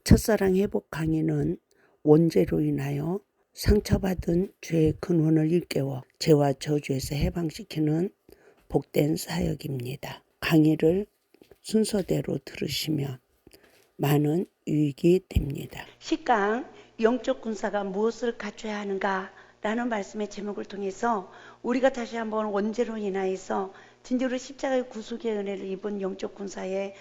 첫사랑 회복 강의는 원죄로 인하여 상처받은 죄의 근원을 일깨워 죄와 저주에서 해방시키는 복된 사역입니다. 강의를 순서대로 들으시면 많은 유익이 됩니다. 10강 영적 군사가 무엇을 갖춰야 하는가 라는 말씀의 제목을 통해서 우리가 다시 한번 원죄로 인하여서 진정으로 십자가의 구속의 은혜를 입은 영적 군사의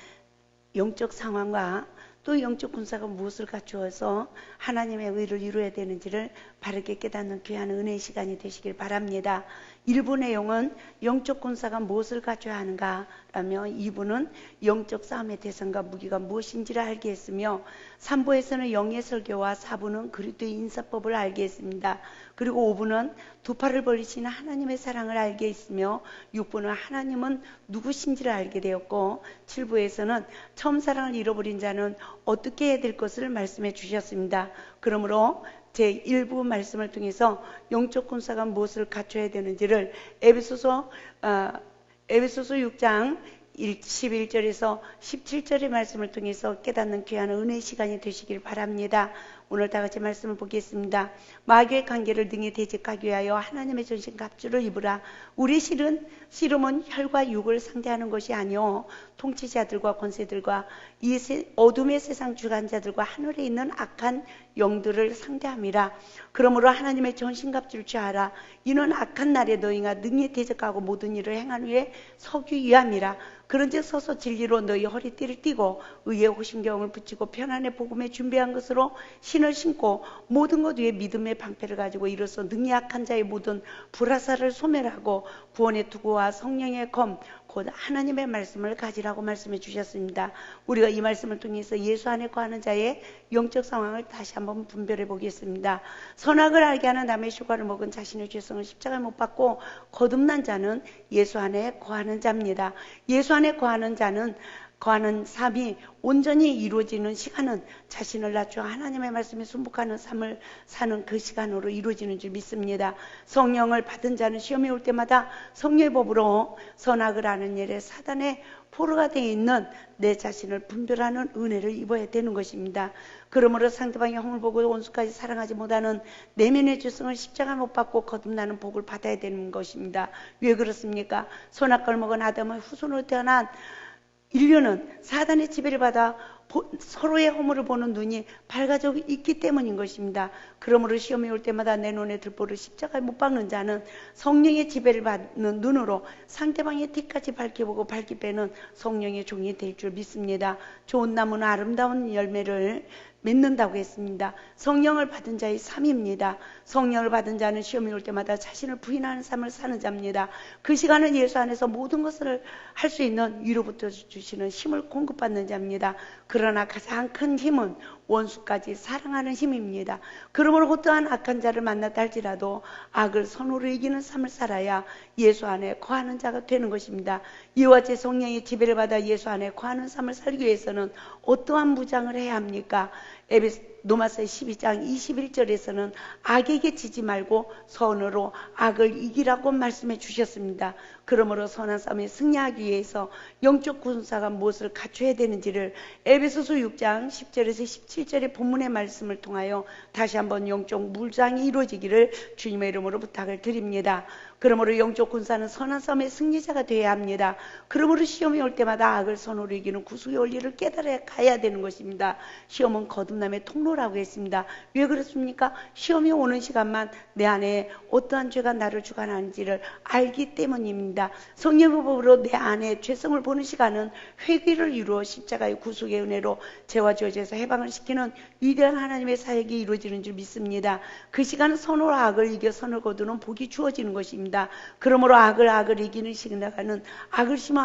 영적 상황과 또 영적 군사가 무엇을 갖추어서 하나님의 의를 이루어야 되는지를 바르게 깨닫는 귀한 은혜의 시간이 되시길 바랍니다. 1부 내용은 영적 군사가 무엇을 갖춰야 하는가 라며 2부는 영적 싸움의 대상과 무기가 무엇인지를 알게 했으며 3부에서는 영의 설교와 4부는 그리스도의 인사법을 알게 했습니다. 그리고 5부는 두 팔을 벌리시는 하나님의 사랑을 알게 했으며 6부는 하나님은 누구신지를 알게 되었고 7부에서는 처음 사랑을 잃어버린 자는 어떻게 해야 될 것을 말씀해 주셨습니다. 그러므로 제1부 말씀을 통해서 영적 군사가 무엇을 갖춰야 되는지를 에베소서 6장 11절에서 17절의 말씀을 통해서 깨닫는 귀한 은혜의 시간이 되시길 바랍니다. 오늘 다같이 말씀을 보겠습니다. 마귀의 관계를 등에 대적하기 위하여 하나님의 전신 갑주를 입으라. 우리 씨름은 혈과 육을 상대하는 것이 아니요 통치자들과 권세들과 이 어둠의 세상 주관자들과 하늘에 있는 악한 영들을 상대함이라. 그러므로 하나님의 전신 갑주를 취하라. 이는 악한 날에 너희가 능히 대적하고 모든 일을 행한 후에 서기 위함이라. 그런즉 서서 진리로 너희 허리띠를 띠고 의의 호심경을 붙이고 편안의 복음에 준비한 것으로 신을 신고 모든 것 위에 믿음의 방패를 가지고 이로써 능히 악한 자의 모든 불화살을 소멸하고 구원의 투구와 성령의 검 곧 하나님의 말씀을 가지라고 말씀해 주셨습니다. 우리가 이 말씀을 통해서 예수 안에 거하는 자의 영적 상황을 다시 한번 분별해 보겠습니다. 선악을 알게 하는 남의 휴가를 먹은 자신의 죄성을 십자가에 못 박고 거듭난 자는 예수 안에 거하는 자입니다. 예수 안에 거하는 자는 거하는 삶이 온전히 이루어지는 시간은 자신을 낮추어 하나님의 말씀에 순복하는 삶을 사는 그 시간으로 이루어지는 줄 믿습니다. 성령을 받은 자는 시험이 올 때마다 성령의 법으로 선악을 아는 일에 사단의 포로가 되어 있는 내 자신을 분별하는 은혜를 입어야 되는 것입니다. 그러므로 상대방의 허물 보고 원수까지 사랑하지 못하는 내면의 죄성을 십자가 못 받고 거듭나는 복을 받아야 되는 것입니다. 왜 그렇습니까? 선악과를 먹은 아담의 후손으로 태어난 인류는 사단의 지배를 받아 서로의 허물을 보는 눈이 밝아져 있기 때문인 것입니다. 그러므로 시험이 올 때마다 내 눈에 들보를 십자가에 못 박는 자는 성령의 지배를 받는 눈으로 상대방의 뒤까지 밝혀보고 밝히 빼는 성령의 종이 될 줄 믿습니다. 좋은 나무는 아름다운 열매를 맺는다고 했습니다. 성령을 받은 자의 삶입니다. 성령을 받은 자는 시험이 올 때마다 자신을 부인하는 삶을 사는 자입니다. 그 시간은 예수 안에서 모든 것을 할 수 있는 위로부터 주시는 힘을 공급받는 자입니다. 그러나 가장 큰 힘은 원수까지 사랑하는 힘입니다. 그러므로 어떠한 악한 자를 만났다 할지라도 악을 선으로 이기는 삶을 살아야 예수 안에 거하는 자가 되는 것입니다. 이와 제 성령의 지배를 받아 예수 안에 거하는 삶을 살기 위해서는 어떠한 무장을 해야 합니까? 로마서 12장 21절에서는 악에게 지지 말고 선으로 악을 이기라고 말씀해 주셨습니다. 그러므로 선한 싸움에 승리하기 위해서 영적 군사가 무엇을 갖춰야 되는지를 에베소서 6장 10절에서 17절의 본문의 말씀을 통하여 다시 한번 영적 무장이 이루어지기를 주님의 이름으로 부탁을 드립니다. 그러므로 영적 군사는 선한 싸움의 승리자가 되어야 합니다. 그러므로 시험이 올 때마다 악을 선으로 이기는 구속의 원리를 깨달아 가야 되는 것입니다. 시험은 거듭남의 통로라고 했습니다. 왜 그렇습니까? 시험이 오는 시간만 내 안에 어떠한 죄가 나를 주관하는지를 알기 때문입니다. 성령의 법으로 내 안에 죄성을 보는 시간은 회개를 이루어 십자가의 구속의 은혜로 죄와 저주에서 해방을 시키는 위대한 하나님의 사역이 이루어지는 줄 믿습니다. 그 시간은 선으로 악을 이겨 선을 거두는 복이 주어지는 것입니다. 그러므로 악을 이기는 시간은 악을 심어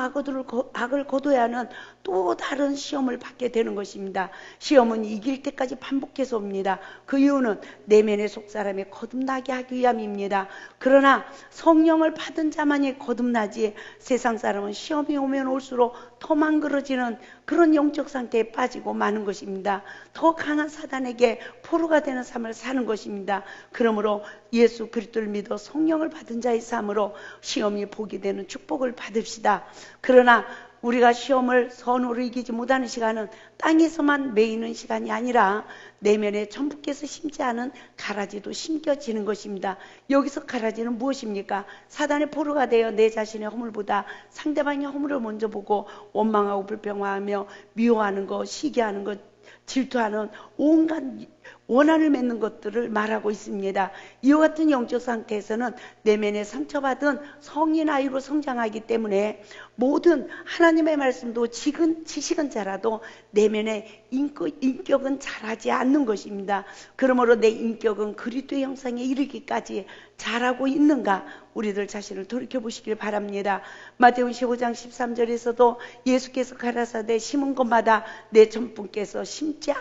악을 거둬야 하는 또 다른 시험을 받게 되는 것입니다. 시험은 이길 때까지 반복해서 옵니다. 그 이유는 내면의 속사람이 거듭나게 하기 위함입니다. 그러나 성령을 받은 자만이 거듭나지 세상 사람은 시험이 오면 올수록 더 망그러지는 그런 영적 상태에 빠지고 마는 것입니다. 더 강한 사단에게 포로가 되는 삶을 사는 것입니다. 그러므로 예수 그리스도를 믿어 성령을 받은 자의 삶으로 시험이 복이 되는 축복을 받읍시다. 그러나 우리가 시험을 선으로 이기지 못하는 시간은 땅에서만 매이는 시간이 아니라 내면에 천부께서 심지 않은 가라지도 심겨지는 것입니다. 여기서 가라지는 무엇입니까? 사단의 포로가 되어 내 자신의 허물보다 상대방의 허물을 먼저 보고 원망하고 불평하며 미워하는 것, 시기하는 것, 질투하는 온갖 원한을 맺는 것들을 말하고 있습니다. 이와 같은 영적 상태에서는 내면에 상처받은 성인 아이로 성장하기 때문에 모든 하나님의 말씀도 지식은 자라도 내면의 인격은 자라지 않는 것입니다. 그러므로 내 인격은 그리스도의 형상에 이르기까지 자라고 있는가? 우리들 자신을 돌이켜보시길 바랍니다. 마태복음 15장 13절에서도 예수께서 가라사대 심은 것마다 내 천분께서 심지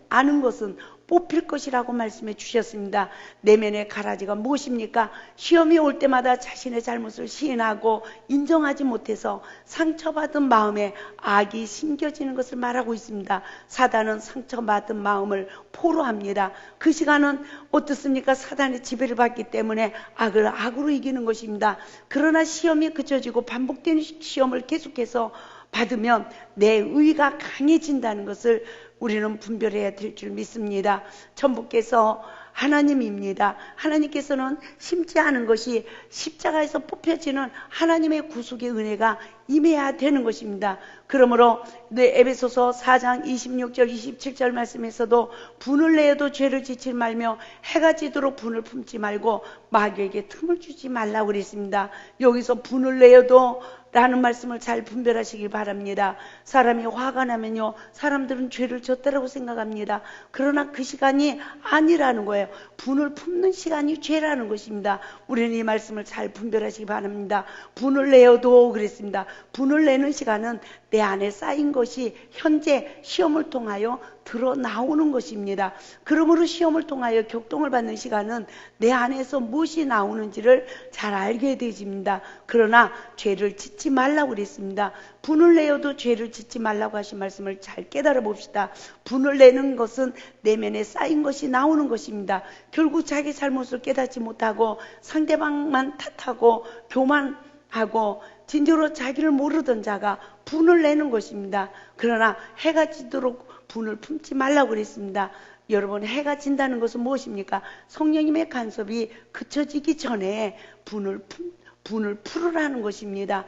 않은 것은 뽑힐 것이라고 말씀해 주셨습니다. 내면의 가라지가 무엇입니까? 시험이 올 때마다 자신의 잘못을 시인하고 인정하지 못해서 상처받은 마음에 악이 심겨지는 것을 말하고 있습니다. 사단은 상처받은 마음을 포로합니다. 그 시간은 어떻습니까? 사단의 지배를 받기 때문에 악을 악으로 이기는 것입니다. 그러나 시험이 그쳐지고 반복되는 시험을 계속해서 받으면 내 의가 강해진다는 것을 우리는 분별해야 될 줄 믿습니다. 천부께서 하나님입니다. 하나님께서는 심지 않은 것이 십자가에서 뽑혀지는 하나님의 구속의 은혜가 임해야 되는 것입니다. 그러므로 에베소서 4장 26절 27절 말씀에서도 분을 내어도 죄를 지지 말며 해가 지도록 분을 품지 말고 마귀에게 틈을 주지 말라고 그랬습니다. 여기서 분을 내어도 라는 말씀을 잘 분별하시길 바랍니다. 사람이 화가 나면요, 사람들은 죄를 졌다라고 생각합니다. 그러나 그 시간이 아니라는 거예요. 분을 품는 시간이 죄라는 것입니다. 우리는 이 말씀을 잘 분별하시기 바랍니다. 분을 내어도 그랬습니다. 분을 내는 시간은 내 안에 쌓인 것이 현재 시험을 통하여 드러나오는 것입니다. 그러므로 시험을 통하여 격동을 받는 시간은 내 안에서 무엇이 나오는지를 잘 알게 되집니다. 그러나 죄를 짓지 말라고 그랬습니다. 분을 내어도 죄를 짓지 말라고 하신 말씀을 잘 깨달아 봅시다. 분을 내는 것은 내면에 쌓인 것이 나오는 것입니다. 결국 자기 잘못을 깨닫지 못하고 상대방만 탓하고 교만하고 진짜로 자기를 모르던 자가 분을 내는 것입니다. 그러나 해가 지도록 분을 품지 말라고 그랬습니다. 여러분, 해가 진다는 것은 무엇입니까? 성령님의 간섭이 그쳐지기 전에 분을 풀으라는 것입니다.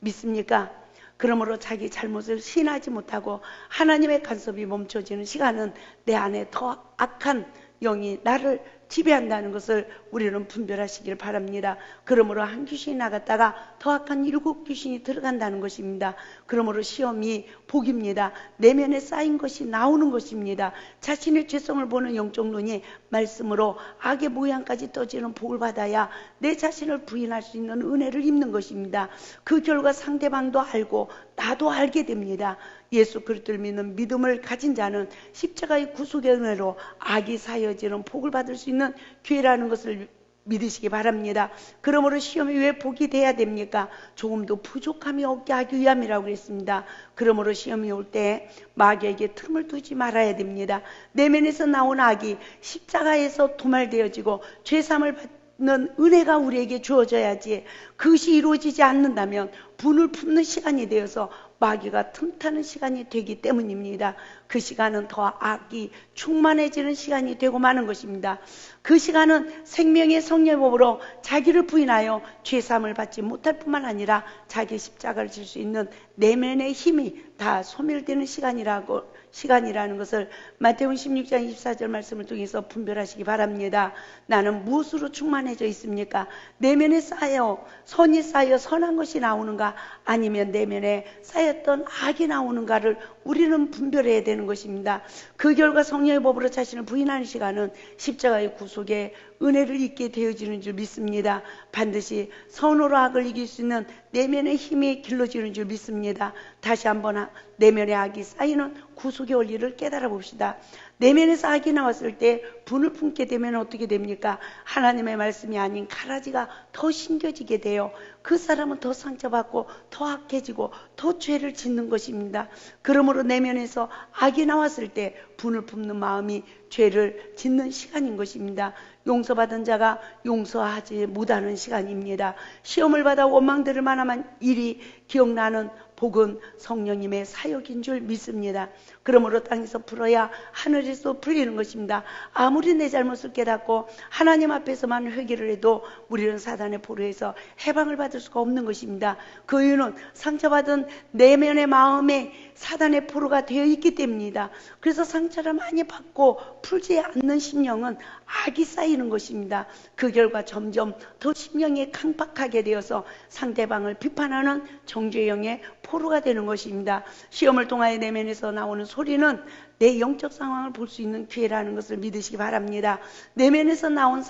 믿습니까? 그러므로 자기 잘못을 시인하지 못하고 하나님의 간섭이 멈춰지는 시간은 내 안에 더 악한 영이 나를 지배한다는 것을 우리는 분별하시길 바랍니다. 그러므로 한 귀신이 나갔다가 더 악한 7 귀신이 들어간다는 것입니다. 그러므로 시험이 복입니다. 내면에 쌓인 것이 나오는 것입니다. 자신의 죄성을 보는 영적 눈이 말씀으로 악의 모양까지 떠지는 복을 받아야 내 자신을 부인할 수 있는 은혜를 입는 것입니다. 그 결과 상대방도 알고 나도 알게 됩니다. 예수 그리스도를 믿는 믿음을 가진 자는 십자가의 구속의 은혜로 악이 사여지는 복을 받을 수 있는 기회라는 것을 믿으시기 바랍니다. 그러므로 시험이 왜 복이 돼야 됩니까? 조금도 부족함이 없게 하기 위함이라고 그랬습니다. 그러므로 시험이 올 때 마귀에게 틈을 두지 말아야 됩니다. 내면에서 나온 악이 십자가에서 도말되어지고 죄사함을 받는 은혜가 우리에게 주어져야지, 그것이 이루어지지 않는다면 분을 품는 시간이 되어서 마귀가 틈타는 시간이 되기 때문입니다. 그 시간은 더 악이 충만해지는 시간이 되고 마는 것입니다. 그 시간은 생명의 성령의 법으로 자기를 부인하여 죄사함을 받지 못할 뿐만 아니라 자기 십자가를 질 수 있는 내면의 힘이 다 소멸되는 시간이라는 것을 마태복음 16장 24절 말씀을 통해서 분별하시기 바랍니다. 나는 무엇으로 충만해져 있습니까? 내면에 쌓여 선이 쌓여 선한 것이 나오는가, 아니면 내면에 쌓였던 악이 나오는가를 우리는 분별해야 되는 것입니다. 그 결과 성령의 법으로 자신을 부인하는 시간은 십자가의 구속에 은혜를 잊게 되어지는 줄 믿습니다. 반드시 선으로 악을 이길 수 있는 내면의 힘이 길러지는 줄 믿습니다. 다시 한번 내면의 악이 쌓이는 구속의 원리를 깨달아 봅시다. 내면에서 악이 나왔을 때 분을 품게 되면 어떻게 됩니까? 하나님의 말씀이 아닌 가라지가 더 심겨지게 돼요. 그 사람은 더 상처받고 더 악해지고 더 죄를 짓는 것입니다. 그러므로 내면에서 악이 나왔을 때 분을 품는 마음이 죄를 짓는 시간인 것입니다. 용서받은 자가 용서하지 못하는 시간입니다. 시험을 받아 원망들을 만한 일이 기억나는 복은 성령님의 사역인 줄 믿습니다. 그러므로 땅에서 풀어야 하늘에서 풀리는 것입니다. 아무리 내 잘못을 깨닫고 하나님 앞에서만 회개를 해도 우리는 사단의 포로에서 해방을 받을 수가 없는 것입니다. 그 이유는 상처받은 내면의 마음에 사단의 포로가 되어 있기 때문입니다. 그래서 상처를 많이 받고 풀지 않는 심령은 악이 쌓이는 것입니다. 그 결과 점점 더 심령이 강박하게 되어서 상대방을 비판하는 정죄형의 포로가 되는 것입니다. 시험을 통하여 내면에서 나오는 소리는 내 영적 상황을 볼 수 있는 기회라는 것을 믿으시기 바랍니다. 내면에서 나온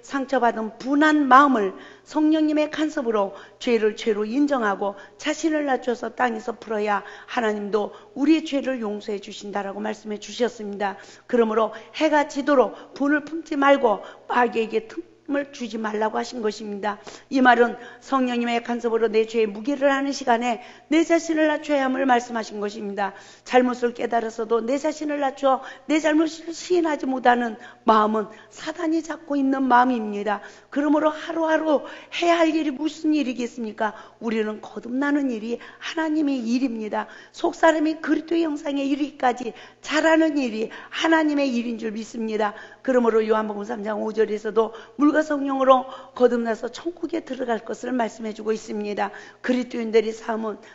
상처받은 분한 마음을 성령님의 간섭으로 죄를 죄로 인정하고 자신을 낮춰서 땅에서 풀어야 하나님도 우리의 죄를 용서해 주신다라고 말씀해 주셨습니다. 그러므로 해가 지도록 분을 품지 말고 마귀에게 틈을 주지 말라고 하신 것입니다. 이 말은 성령님의 간섭으로 내 죄의 무게를 하는 시간에 내 자신을 낮춰야 함을 말씀하신 것입니다. 잘못을 깨달아서도 내 자신을 낮춰 내 잘못을 시인하지 못하는 마음은 사단이 잡고 있는 마음입니다. 그러므로 하루하루 해야 할 일이 무슨 일이겠습니까? 우리는 거듭나는 일이 하나님의 일입니다. 속사람이 그리스도의 형상에 이르기까지 자라는 일이 하나님의 일인 줄 믿습니다. 그러므로 요한복음 3장 5절에서도 물과 성령으로 거듭나서 천국에 들어갈 것을 말씀해주고 있습니다. 그리스도인들이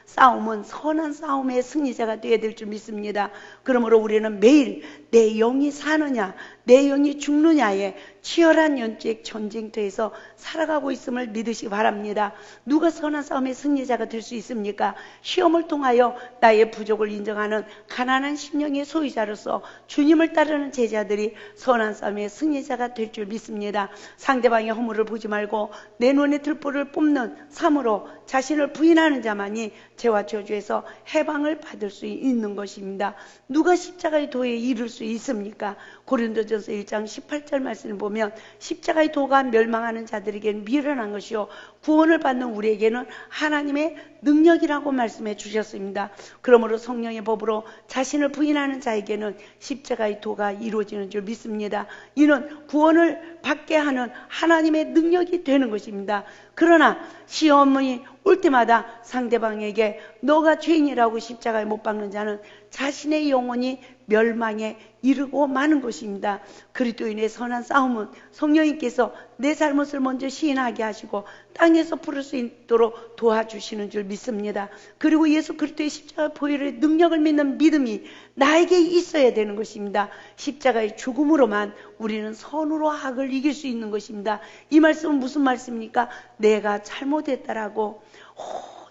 싸움은 선한 싸움의 승리자가 되어야 될 줄 믿습니다. 그러므로 우리는 매일 내 영이 사느냐 내 영이 죽느냐에 치열한 영적 전쟁터에서 살아가고 있음을 믿으시기 바랍니다. 누가 선한 싸움의 승리자가 될 수 있습니까? 시험을 통하여 나의 부족을 인정하는 가난한 심령의 소유자로서 주님을 따르는 제자들이 선한 싸움의 승리자가 될 줄 믿습니다. 상대방의 허물을 보지 말고 내 눈에 들보를 뽑는 삶으로 자신을 부인하는 자만이 죄와 저주에서 해방을 받을 수 있는 것입니다. 누가 십자가의 도에 이를 수 있습니까? 고린도전서 1장 18절 말씀을 보면 십자가의 도가 멸망하는 자들에게는 미련한 것이요 구원을 받는 우리에게는 하나님의 능력이라고 말씀해 주셨습니다. 그러므로 성령의 법으로 자신을 부인하는 자에게는 십자가의 도가 이루어지는 줄 믿습니다. 이는 구원을 받게 하는 하나님의 능력이 되는 것입니다. 그러나 시험이 올 때마다 상대방에게 너가 죄인이라고 십자가에 못 박는 자는 자신의 영혼이 멸망에 이르고 마는 것입니다. 그리스도인의 선한 싸움은 성령님께서 내 잘못을 먼저 시인하게 하시고 땅에서 풀을 수 있도록 도와주시는 줄 믿습니다. 그리고 예수 그리스도의 십자가 보혈의 능력을 믿는 믿음이 나에게 있어야 되는 것입니다. 십자가의 죽음으로만 우리는 선으로 악을 이길 수 있는 것입니다. 이 말씀은 무슨 말씀입니까? 내가 잘못했다라고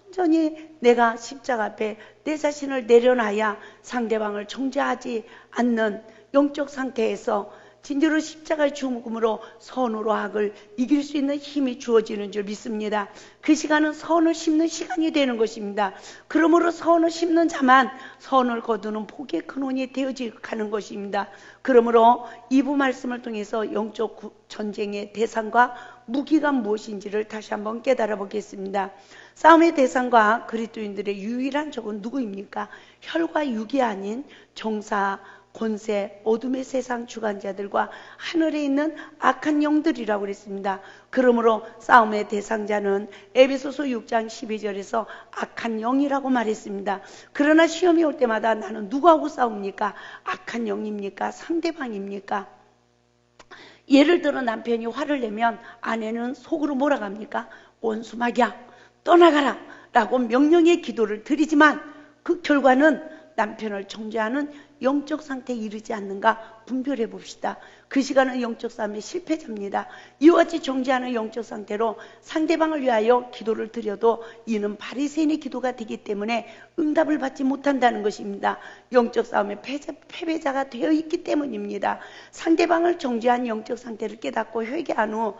온전히 내가 십자가 앞에 내 자신을 내려놔야 상대방을 정죄하지 않는 영적 상태에서 진짜로 십자가의 죽음으로 선으로 악을 이길 수 있는 힘이 주어지는 줄 믿습니다. 그 시간은 선을 심는 시간이 되는 것입니다. 그러므로 선을 심는 자만 선을 거두는 복의 근원이 되어지는 것입니다. 그러므로 2부 말씀을 통해서 영적 전쟁의 대상과 무기가 무엇인지를 다시 한번 깨달아 보겠습니다. 싸움의 대상과 그리스도인들의 유일한 적은 누구입니까? 혈과 육이 아닌 정사, 권세, 어둠의 세상 주관자들과 하늘에 있는 악한 영들이라고 그랬습니다. 그러므로 싸움의 대상자는 에베소서 6장 12절에서 악한 영이라고 말했습니다. 그러나 시험이 올 때마다 나는 누구하고 싸웁니까? 악한 영입니까? 상대방입니까? 예를 들어 남편이 화를 내면 아내는 속으로 뭐라 합니까? 원수막이야, 떠나가라 라고 명령의 기도를 드리지만 그 결과는 남편을 정죄하는 영적 상태에 이르지 않는가 분별해 봅시다. 그 시간은 영적 싸움의 실패자입니다. 이와 같이 정죄하는 영적 상태로 상대방을 위하여 기도를 드려도 이는 바리새인의 기도가 되기 때문에 응답을 받지 못한다는 것입니다. 영적 싸움의 패배자가 되어 있기 때문입니다. 상대방을 정죄한 영적 상태를 깨닫고 회개한 후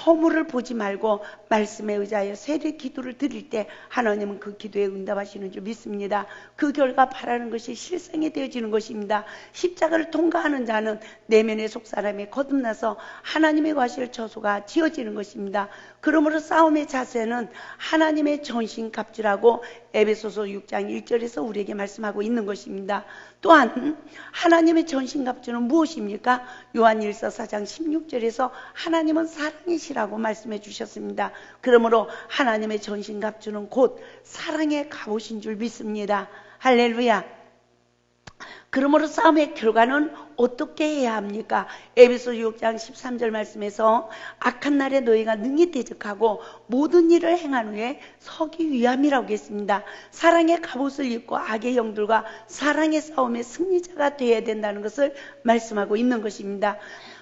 허물을 보지 말고 말씀에 의지하여 세례 기도를 드릴 때 하나님은 그 기도에 응답하시는 줄 믿습니다. 그 결과 바라는 것이 실상이 되어지는 것입니다. 십자가를 통과하는 자는 내면의 속사람이 거듭나서 하나님의 과실 처소가 지어지는 것입니다. 그러므로 싸움의 자세는 하나님의 전신갑주라고 에베소서 6장 1절에서 우리에게 말씀하고 있는 것입니다. 또한 하나님의 전신갑주는 무엇입니까? 요한일서 4장 16절에서 하나님은 사랑이시라고 말씀해 주셨습니다. 그러므로 하나님의 전신갑주는 곧 사랑의 갑옷인 줄 믿습니다. 할렐루야. 그러므로 싸움의 결과는 어떻게 해야 합니까? 에베소 6장 13절 말씀에서 악한 날에 너희가 능히 대적하고 모든 일을 행한 후에 서기 위함이라고 했습니다. 사랑의 갑옷을 입고 악의 영들과 사랑의 싸움의 승리자가 되어야 된다는 것을 말씀하고 있는 것입니다.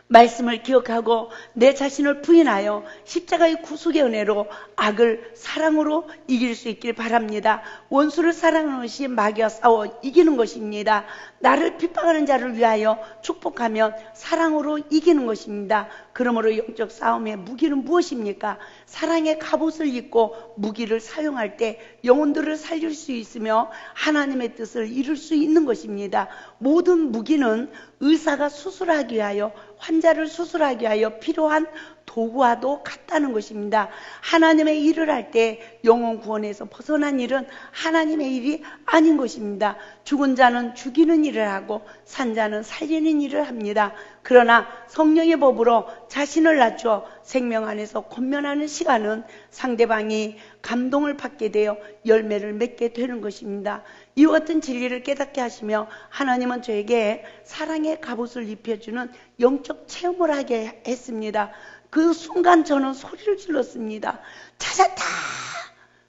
말씀을 기억하고 내 자신을 부인하여 십자가의 구속의 은혜로 악을 사랑으로 이길 수 있길 바랍니다. 원수를 사랑하는 것이 마귀와 싸워 이기는 것입니다. 나를 핍박하는 자를 위하여 축복하면 사랑으로 이기는 것입니다. 그러므로 영적 싸움의 무기는 무엇입니까? 사랑의 갑옷을 입고 무기를 사용할 때 영혼들을 살릴 수 있으며 하나님의 뜻을 이룰 수 있는 것입니다. 모든 무기는 의사가 수술하기 위하여, 환자를 수술하기 위하여 필요한 도구와도 같다는 것입니다. 하나님의 일을 할 때 영혼 구원에서 벗어난 일은 하나님의 일이 아닌 것입니다. 죽은 자는 죽이는 일을 하고 산 자는 살리는 일을 합니다. 그러나 성령의 법으로 자신을 낮춰 생명 안에서 권면하는 시간은 상대방이 감동을 받게 되어 열매를 맺게 되는 것입니다. 이와 같은 진리를 깨닫게 하시며 하나님은 저에게 사랑의 갑옷을 입혀주는 영적 체험을 하게 했습니다. 그 순간 저는 소리를 질렀습니다. 찾았다!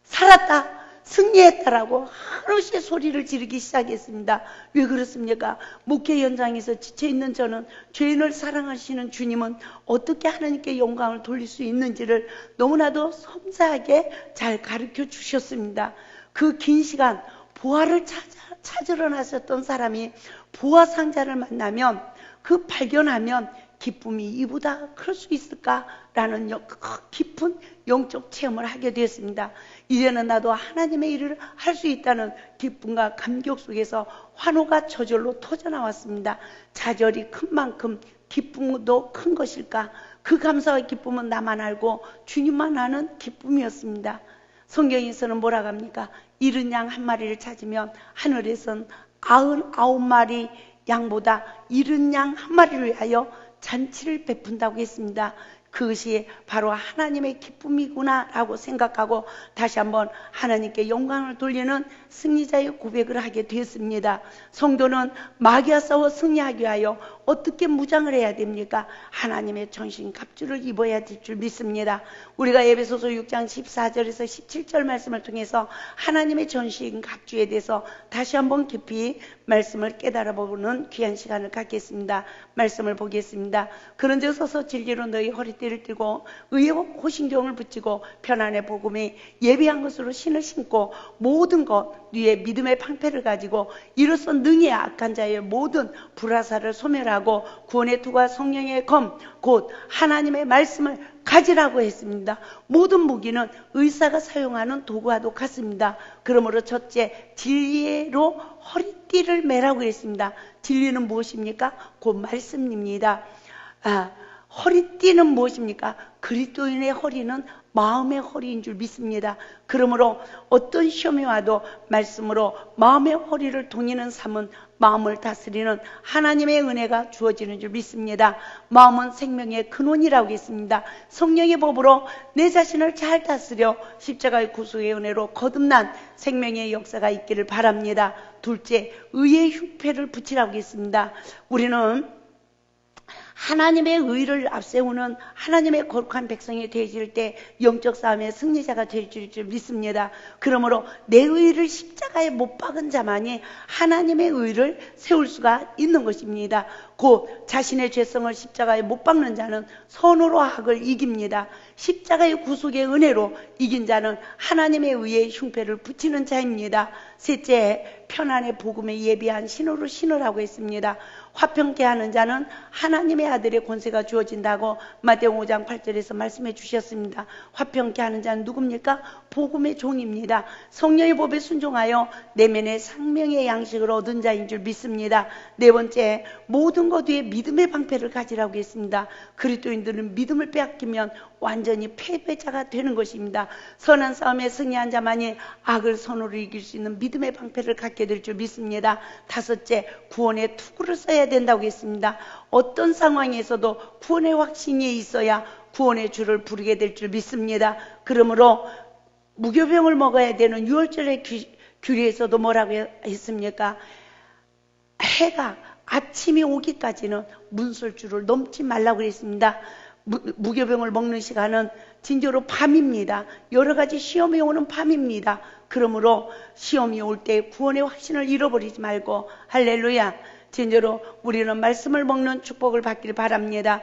살았다! 승리했다라고 한없이 소리를 지르기 시작했습니다. 왜 그렇습니까? 목회 현장에서 지쳐있는 저는 죄인을 사랑하시는 주님은 어떻게 하나님께 영광을 돌릴 수 있는지를 너무나도 섬세하게 잘 가르쳐 주셨습니다. 그 긴 시간 보화를 찾으러 나섰던 사람이 보화 상자를 만나면 그 발견하면 기쁨이 이보다 클 수 있을까라는 깊은 영적 체험을 하게 되었습니다. 이제는 나도 하나님의 일을 할 수 있다는 기쁨과 감격 속에서 환호가 저절로 터져나왔습니다. 좌절이 큰 만큼 기쁨도 큰 것일까? 그 감사와 기쁨은 나만 알고 주님만 아는 기쁨이었습니다. 성경에서는 뭐라고 합니까? 잃은 양 한 마리를 찾으면 하늘에선 99마리 양보다 잃은 양 한 마리를 위하여 잔치를 베푼다고 했습니다. 그것이 바로 하나님의 기쁨이구나 라고 생각하고 다시 한번 하나님께 영광을 돌리는 승리자의 고백을 하게 되었습니다. 성도는 마귀와 싸워 승리하기 위하여 어떻게 무장을 해야 됩니까? 하나님의 전신 갑주를 입어야 될 줄 믿습니다. 우리가 에베소서 6장 14절에서 17절 말씀을 통해서 하나님의 전신 갑주에 대해서 다시 한번 깊이 말씀을 깨달아 보는 귀한 시간을 갖겠습니다. 말씀을 보겠습니다. 그런즉 서서 진리로 너희 허리띠를 띠고 의의 호신경을 붙이고 편안의 복음이 예비한 것으로 신을 신고 모든 것 위에 믿음의 방패를 가지고 이로써 능히 악한 자의 모든 불화살을 소멸하고 구원의 투과 성령의 검 곧 하나님의 말씀을 가지라고 했습니다. 모든 무기는 의사가 사용하는 도구와도 같습니다. 그러므로 첫째, 진리로 허리띠를 매라고 했습니다. 진리는 무엇입니까? 곧 말씀입니다. 허리띠는 무엇입니까? 그리스도인의 허리는 마음의 허리인 줄 믿습니다. 그러므로 어떤 시험이 와도 말씀으로 마음의 허리를 동이는 삶은 마음을 다스리는 하나님의 은혜가 주어지는 줄 믿습니다. 마음은 생명의 근원이라고 했습니다. 성령의 법으로 내 자신을 잘 다스려 십자가의 구속의 은혜로 거듭난 생명의 역사가 있기를 바랍니다. 둘째, 의의 흉패를 붙이라고 했습니다. 우리는 하나님의 의를 앞세우는 하나님의 거룩한 백성이 되어질 때 영적 싸움의 승리자가 될 줄 믿습니다. 그러므로 내 의를 십자가에 못 박은 자만이 하나님의 의를 세울 수가 있는 것입니다. 곧 자신의 죄성을 십자가에 못 박는 자는 선으로 악을 이깁니다. 십자가의 구속의 은혜로 이긴 자는 하나님의 의의 흉패를 붙이는 자입니다. 셋째, 편안의 복음에 예비한 신호를 신으라고 했습니다. 화평케 하는 자는 하나님의 아들의 권세가 주어진다고 마태복음 5장 8절에서 말씀해 주셨습니다. 화평케 하는 자는 누굽니까? 복음의 종입니다. 성령의 법에 순종하여 내면의 생명의 양식을 얻은 자인 줄 믿습니다. 네 번째, 모든 것 위에 믿음의 방패를 가지라고 했습니다. 그리스도인들은 믿음을 빼앗기면 완전히 패배자가 되는 것입니다. 선한 싸움에 승리한 자만이 악을 선으로 이길 수 있는 믿음의 방패를 갖게 될 줄 믿습니다. 다섯째, 구원의 투구를 써야 된다고 했습니다. 어떤 상황에서도 구원의 확신이 있어야 구원의 주를 부르게 될 줄 믿습니다. 그러므로 무교병을 먹어야 되는 6월절의 규례에서도 뭐라고 했습니까? 해가 아침이 오기까지는 문설주를 넘지 말라고 했습니다. 무교병을 먹는 시간은 진짜로 밤입니다. 여러 가지 시험이 오는 밤입니다. 그러므로 시험이 올 때 구원의 확신을 잃어버리지 말고, 할렐루야, 진짜로 우리는 말씀을 먹는 축복을 받길 바랍니다.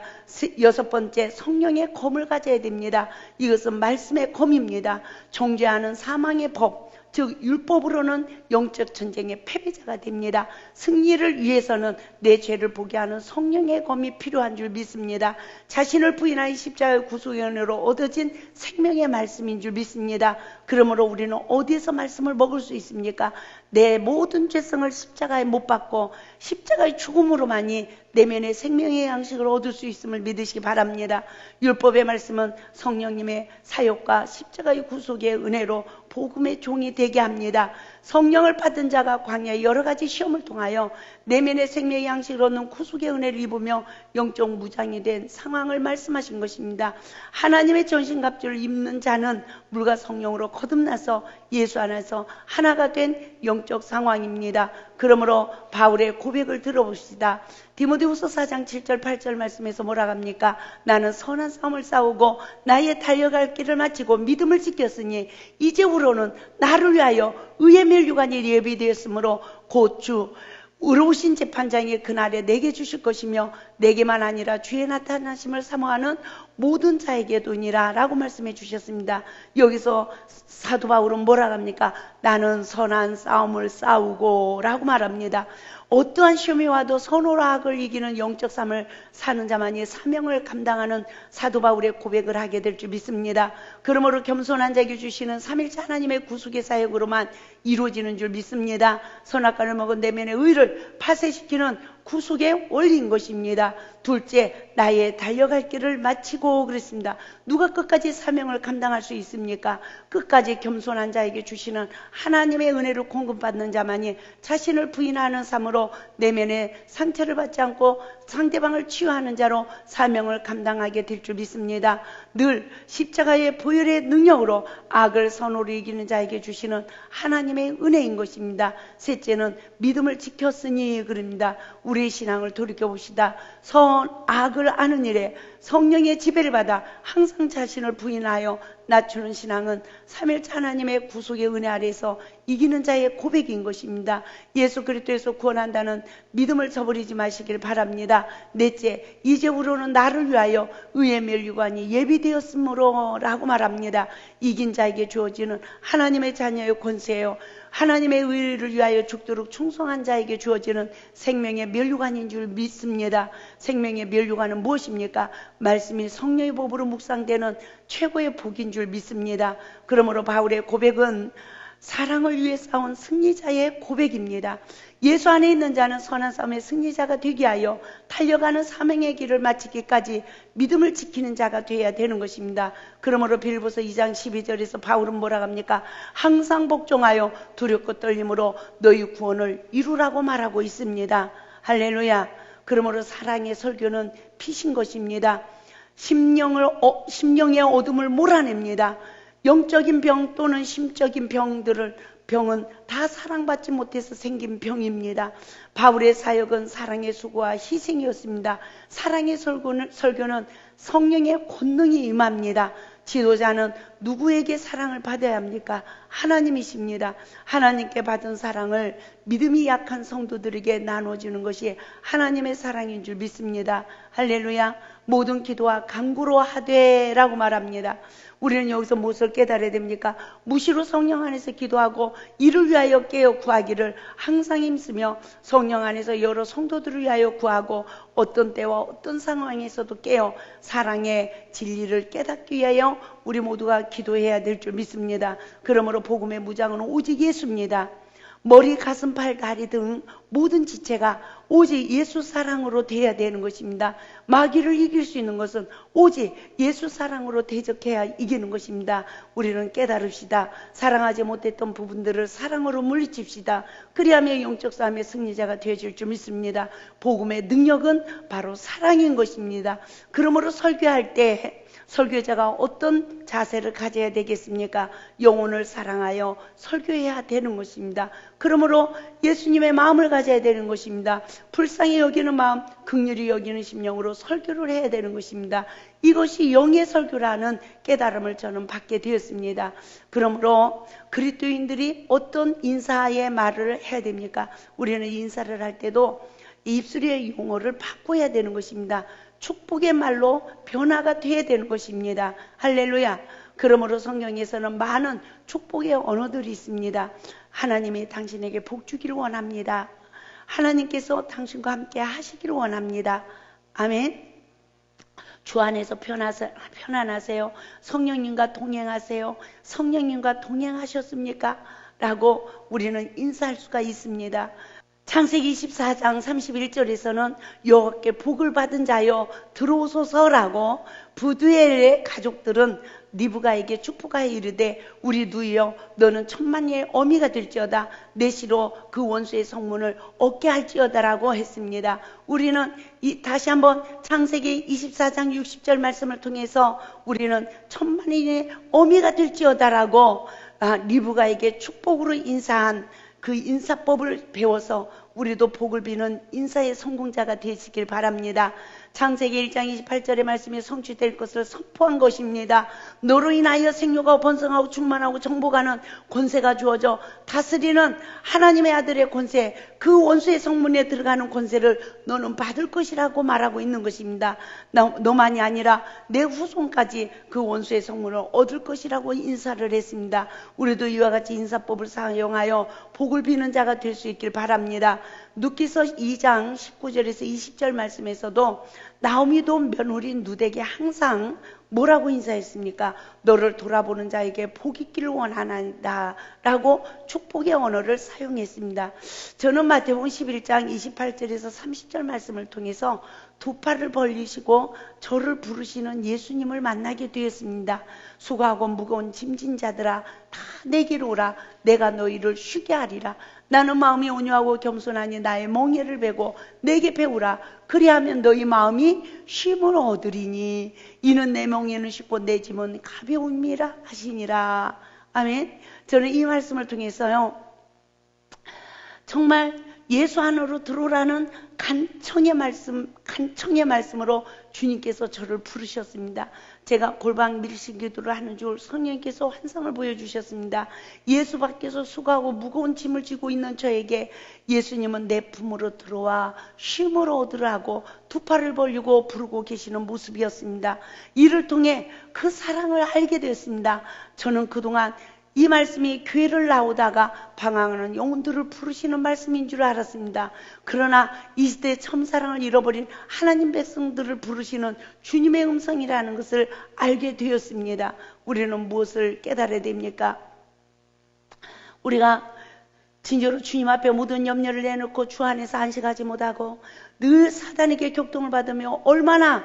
여섯 번째, 성령의 검을 가져야 됩니다. 이것은 말씀의 검입니다. 정죄하는 사망의 법, 즉 율법으로는 영적 전쟁의 패배자가 됩니다. 승리를 위해서는 내 죄를 보게 하는 성령의 검이 필요한 줄 믿습니다. 자신을 부인하여 십자가의 구속의 은혜로 얻어진 생명의 말씀인 줄 믿습니다. 그러므로 우리는 어디에서 말씀을 먹을 수 있습니까? 내 모든 죄성을 십자가에 못 박고 십자가의 죽음으로만이 내면의 생명의 양식을 얻을 수 있음을 믿으시기 바랍니다. 율법의 말씀은 성령님의 사역과 십자가의 구속의 은혜로 복음의 종이 되게 합니다. 성령을 받은 자가 광야의 여러 가지 시험을 통하여 내면의 생명의 양식을 얻는 구속의 은혜를 입으며 영적 무장이 된 상황을 말씀하신 것입니다. 하나님의 전신갑주를 입는 자는 물과 성령으로 거듭나서 예수 안에서 하나가 된 영적 상황입니다. 그러므로 바울의 고백을 들어봅시다. 디모데후서 4장 7절 8절 말씀에서 뭐라 합니까? 나는 선한 싸움을 싸우고 나의 달려갈 길을 마치고 믿음을 지켰으니 이제후로는 나를 위하여 의의 멸류관이 예비되었으므로 곧 주 의로우신 재판장이 그날에 내게 주실 것이며 내게만 아니라 주의 나타나심을 사모하는 모든 자에게도니라 라고 말씀해 주셨습니다. 여기서 사도 바울은 뭐라 합니까? 나는 선한 싸움을 싸우고 라고 말합니다. 어떠한 시험이 와도 선으로 악을 이기는 영적 삶을 사는 자만이 사명을 감당하는 사도 바울의 고백을 하게 될 줄 믿습니다. 그러므로 겸손한 자에게 주시는 삼일째 하나님의 구속의 사역으로만 이루어지는 줄 믿습니다. 선악과를 먹은 내면의 의를 파쇄시키는 구속의 원리인 것입니다. 둘째, 나의 달려갈 길을 마치고 그랬습니다. 누가 끝까지 사명을 감당할 수 있습니까? 끝까지 겸손한 자에게 주시는 하나님의 은혜를 공급받는 자만이 자신을 부인하는 삶으로 내면의 상처를 받지 않고 상대방을 치유하는 자로 사명을 감당하게 될 줄 믿습니다. 늘 십자가의 보혈의 능력으로 악을 선으로 이기는 자에게 주시는 하나님의 은혜인 것입니다. 셋째는 믿음을 지켰으니 그럽니다. 우리의 신앙을 돌이켜봅시다. 악을 아는 일에 성령의 지배를 받아 항상 자신을 부인하여 낮추는 신앙은 삼일째 하나님의 구속의 은혜 아래에서 이기는 자의 고백인 것입니다. 예수 그리스도에서 구원한다는 믿음을 저버리지 마시길 바랍니다. 넷째, 이제후로는 나를 위하여 의의 멸류관이 예비되었으므로 라고 말합니다. 이긴 자에게 주어지는 하나님의 자녀의 권세요, 하나님의 의를 위하여 죽도록 충성한 자에게 주어지는 생명의 멸류관인 줄 믿습니다. 생명의 멸류관은 무엇입니까? 말씀이 성령의 법으로 묵상되는 최고의 복인 줄 믿습니다. 그러므로 바울의 고백은 사랑을 위해 싸운 승리자의 고백입니다. 예수 안에 있는 자는 선한 싸움의 승리자가 되게 하여 달려가는 사명의 길을 마치기까지 믿음을 지키는 자가 되어야 되는 것입니다. 그러므로 빌립보서 2장 12절에서 바울은 뭐라 합니까? 항상 복종하여 두렵고 떨림으로 너희 구원을 이루라고 말하고 있습니다. 할렐루야. 그러므로 사랑의 설교는 피신 것입니다. 심령의 어둠을 몰아냅니다. 영적인 병 또는 심적인 병은 다 사랑받지 못해서 생긴 병입니다. 바울의 사역은 사랑의 수고와 희생이었습니다. 사랑의 설교는 성령의 권능이 임합니다. 지도자는 누구에게 사랑을 받아야 합니까? 하나님이십니다. 하나님께 받은 사랑을 믿음이 약한 성도들에게 나눠주는 것이 하나님의 사랑인 줄 믿습니다. 할렐루야. 모든 기도와 간구로 하되라고 말합니다. 우리는 여기서 무엇을 깨달아야 됩니까? 무시로 성령 안에서 기도하고 이를 위하여 깨어 구하기를 항상 힘쓰며 성령 안에서 여러 성도들을 위하여 구하고 어떤 때와 어떤 상황에서도 깨어 사랑의 진리를 깨닫기 위하여 우리 모두가 기도해야 될 줄 믿습니다. 그러므로 복음의 무장은 오직 예수입니다. 머리, 가슴, 팔, 다리 등 모든 지체가 오직 예수 사랑으로 돼야 되는 것입니다. 마귀를 이길 수 있는 것은 오직 예수 사랑으로 대적해야 이기는 것입니다. 우리는 깨달읍시다. 사랑하지 못했던 부분들을 사랑으로 물리칩시다. 그리하면 영적 싸움의 승리자가 되어질 줄 믿습니다. 복음의 능력은 바로 사랑인 것입니다. 그러므로 설교할 때 설교자가 어떤 자세를 가져야 되겠습니까? 영혼을 사랑하여 설교해야 되는 것입니다. 그러므로 예수님의 마음을 가져야 되는 것입니다. 불쌍히 여기는 마음, 긍휼히 여기는 심령으로 설교를 해야 되는 것입니다. 이것이 영의 설교라는 깨달음을 저는 받게 되었습니다. 그러므로 그리스도인들이 어떤 인사의 말을 해야 됩니까? 우리는 인사를 할 때도 입술의 용어를 바꿔야 되는 것입니다. 축복의 말로 변화가 되어야 되는 것입니다. 할렐루야. 그러므로 성경에서는 많은 축복의 언어들이 있습니다. 하나님이 당신에게 복 주기를 원합니다. 하나님께서 당신과 함께 하시기를 원합니다. 아멘. 주 안에서 편안하세요. 성령님과 동행하세요. 성령님과 동행하셨습니까? 라고 우리는 인사할 수가 있습니다. 창세기 24장 31절에서는 여호와께 복을 받은 자여 들어오소서라고 부두엘의 가족들은 리브가에게 축복하여 이르되 우리 누이여 너는 천만의 어미가 될지어다 내 시로 그 원수의 성문을 얻게 할지어다라고 했습니다. 우리는 다시 한번 창세기 24장 60절 말씀을 통해서 우리는 천만의 어미가 될지어다라고 리브가에게 축복으로 인사한 그 인사법을 배워서 우리도 복을 비는 인사의 성공자가 되시길 바랍니다. 창세기 1장 28절의 말씀이 성취될 것을 선포한 것입니다. 너로 인하여 생육하고 번성하고 충만하고 정복하는 권세가 주어져 다스리는 하나님의 아들의 권세, 그 원수의 성문에 들어가는 권세를 너는 받을 것이라고 말하고 있는 것입니다. 너만이 아니라 내 후손까지 그 원수의 성문을 얻을 것이라고 인사를 했습니다. 우리도 이와 같이 인사법을 사용하여 복을 비는 자가 될 수 있길 바랍니다. 룻기서 2장 19절에서 20절 말씀에서도 나오미도 며느리 룻에게 항상 뭐라고 인사했습니까? 너를 돌아보는 자에게 복이 있기를 원하나이다 라고 축복의 언어를 사용했습니다. 저는 마태복음 11장 28절에서 30절 말씀을 통해서 두 팔을 벌리시고 저를 부르시는 예수님을 만나게 되었습니다. 수고하고 무거운 짐진 자들아 다 내게로 오라. 내가 너희를 쉬게 하리라. 나는 마음이 온유하고 겸손하니 나의 멍에를 베고 내게 배우라. 그리하면 너희 마음이 쉼을 얻으리니 이는 내 멍에는 쉽고 내 짐은 가벼움이라 하시니라. 아멘. 저는 이 말씀을 통해서요 정말 예수 안으로 들어오라는 간청의 말씀으로 주님께서 저를 부르셨습니다. 제가 골방 밀실 기도를 하는 줄 성령께서 환상을 보여주셨습니다. 예수 밖에서 수고하고 무거운 짐을 지고 있는 저에게 예수님은 내 품으로 들어와 쉼을 얻으라고 두 팔을 벌리고 부르고 계시는 모습이었습니다. 이를 통해 그 사랑을 알게 되었습니다. 저는 그동안 이 말씀이 교회를 나오다가 방황하는 영혼들을 부르시는 말씀인 줄 알았습니다. 그러나 이 시대의 참사랑을 잃어버린 하나님 백성들을 부르시는 주님의 음성이라는 것을 알게 되었습니다. 우리는 무엇을 깨달아야 됩니까? 우리가 진짜로 주님 앞에 모든 염려를 내놓고 주 안에서 안식하지 못하고 늘 사단에게 격동을 받으며 얼마나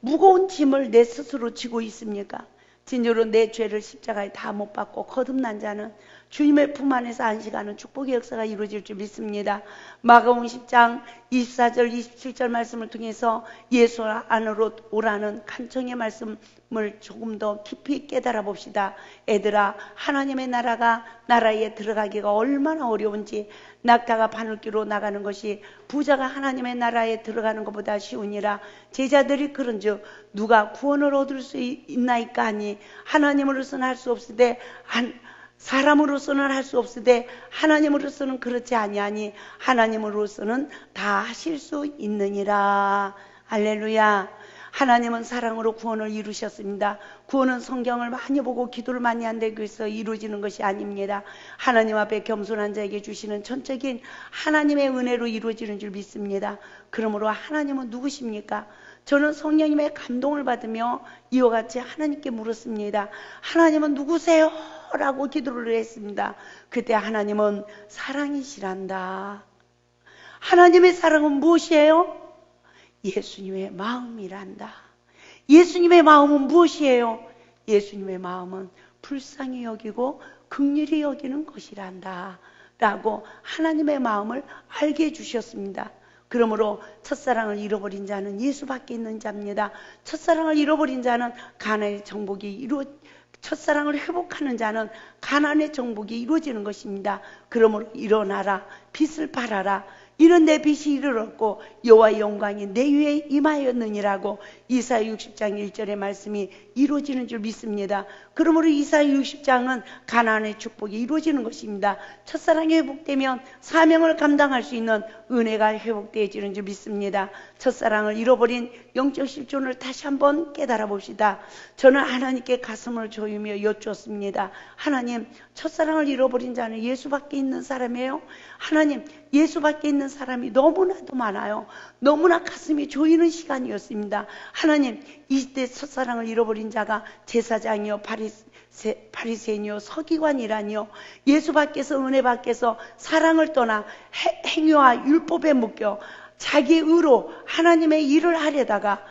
무거운 짐을 내 스스로 지고 있습니까? 진짜로 내 죄를 십자가에 다 못 박고 거듭난 자는 주님의 품 안에서 안식하는 축복의 역사가 이루어질 줄 믿습니다. 마가복음 10장 24절 27절 말씀을 통해서 예수 안으로 오라는 간청의 말씀을 조금 더 깊이 깨달아 봅시다. 애들아, 하나님의 나라에 들어가기가 얼마나 어려운지, 낙타가 바늘기로 나가는 것이 부자가 하나님의 나라에 들어가는 것보다 쉬우니라. 제자들이 그런즉 누가 구원을 얻을 수 있나이까 하니 하나님으로서는 할 수 없으되 사람으로서는 할 수 없으되 하나님으로서는 그렇지 아니하니 하나님으로서는 다 하실 수 있느니라. 할렐루야. 하나님은 사랑으로 구원을 이루셨습니다. 구원은 성경을 많이 보고 기도를 많이 한다고 해서 이루어지는 것이 아닙니다. 하나님 앞에 겸손한 자에게 주시는 전적인 하나님의 은혜로 이루어지는 줄 믿습니다. 그러므로 하나님은 누구십니까? 저는 성령님의 감동을 받으며 이와 같이 하나님께 물었습니다. 하나님은 누구세요? 라고 기도를 했습니다. 그때 하나님은 사랑이시란다. 하나님의 사랑은 무엇이에요? 예수님의 마음이란다. 예수님의 마음은 무엇이에요? 예수님의 마음은 불쌍히 여기고 긍휼히 여기는 것이란다. 라고 하나님의 마음을 알게 해주셨습니다. 그러므로 첫사랑을 잃어버린 자는 예수밖에 있는 자입니다. 첫사랑을 잃어버린 자는 가나안의 정복이 첫사랑을 회복하는 자는 가나안의 정복이 이루어지는 것입니다. 그러므로 일어나라, 빛을 발하라. 이런 내 빛이 이르렀고 여호와의 영광이 내 위에 임하였느니라고 이사야 60장 1절의 말씀이 이루어지는 줄 믿습니다. 그러므로 이사야 60장은 가나안의 축복이 이루어지는 것입니다. 첫사랑이 회복되면 사명을 감당할 수 있는 은혜가 회복되어지는 줄 믿습니다. 첫사랑을 잃어버린 영적 실존을 다시 한번 깨달아 봅시다. 저는 하나님께 가슴을 조이며 여쭈었습니다. 하나님, 첫사랑을 잃어버린 자는 예수밖에 있는 사람이에요? 하나님, 예수밖에 있는 사람이 너무나도 많아요. 너무나 가슴이 조이는 시간이었습니다. 하나님, 이때 첫사랑을 잃어버린 자가 제사장이요, 바리새인이요, 서기관이라니요, 예수 밖에서 은혜 밖에서 사랑을 떠나 행위와 율법에 묶여 자기 의로 하나님의 일을 하려다가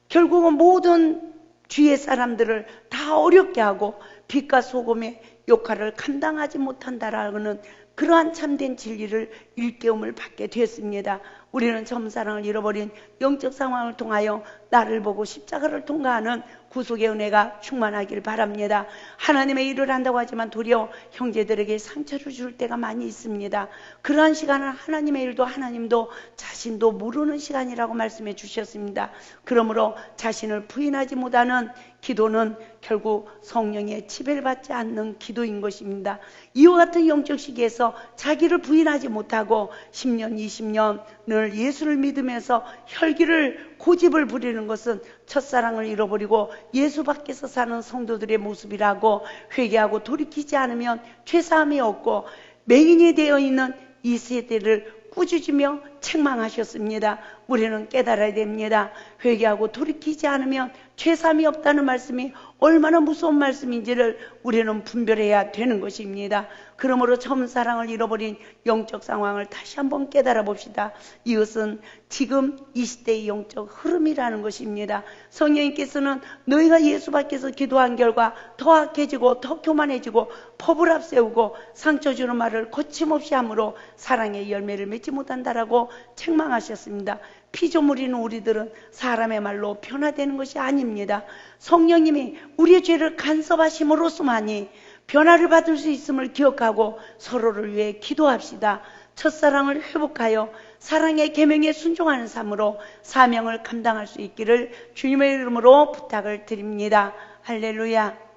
결국은 모든 주위의 사람들을 다 어렵게 하고 빛과 소금의 역할을 감당하지 못한다라는 그러한 참된 진리를 일깨움을 받게 되었습니다. 우리는 첫사랑을 잃어버린 영적 상황을 통하여 나를 보고 십자가를 통과하는 구속의 은혜가 충만하기를 바랍니다. 하나님의 일을 한다고 하지만 도리어 형제들에게 상처를 줄 때가 많이 있습니다. 그러한 시간은 하나님의 일도 하나님도 자신도 모르는 시간이라고 말씀해 주셨습니다. 그러므로 자신을 부인하지 못하는 기도는 결국 성령의 지배를 받지 않는 기도인 것입니다. 이와 같은 영적 시기에서 자기를 부인하지 못하고 10년, 20년을 예수를 믿으면서 혈기를 고집을 부리는 것은 첫사랑을 잃어버리고 예수 밖에서 사는 성도들의 모습이라고 회개하고 돌이키지 않으면 죄사함이 없고 맹인이 되어 있는 이 세대를 꾸짖으며 책망하셨습니다. 우리는 깨달아야 됩니다. 회개하고 돌이키지 않으면 죄사함이 없다는 말씀이 얼마나 무서운 말씀인지를 우리는 분별해야 되는 것입니다. 그러므로 첫사랑을 잃어버린 영적 상황을 다시 한번 깨달아 봅시다. 이것은 지금 이 시대의 영적 흐름이라는 것입니다. 성령님께서는 너희가 예수 밖에서 기도한 결과 더 악해지고 더 교만해지고 법을 앞세우고 상처 주는 말을 거침없이 함으로 사랑의 열매를 맺지 못한다라고 책망하셨습니다. 피조물인 우리들은 사람의 말로 변화되는 것이 아닙니다. 성령님이 우리의 죄를 간섭하심으로써만이 변화를 받을 수 있음을 기억하고 서로를 위해 기도합시다. 첫사랑을 회복하여 사랑의 계명에 순종하는 삶으로 사명을 감당할 수 있기를 주님의 이름으로 부탁을 드립니다. 할렐루야.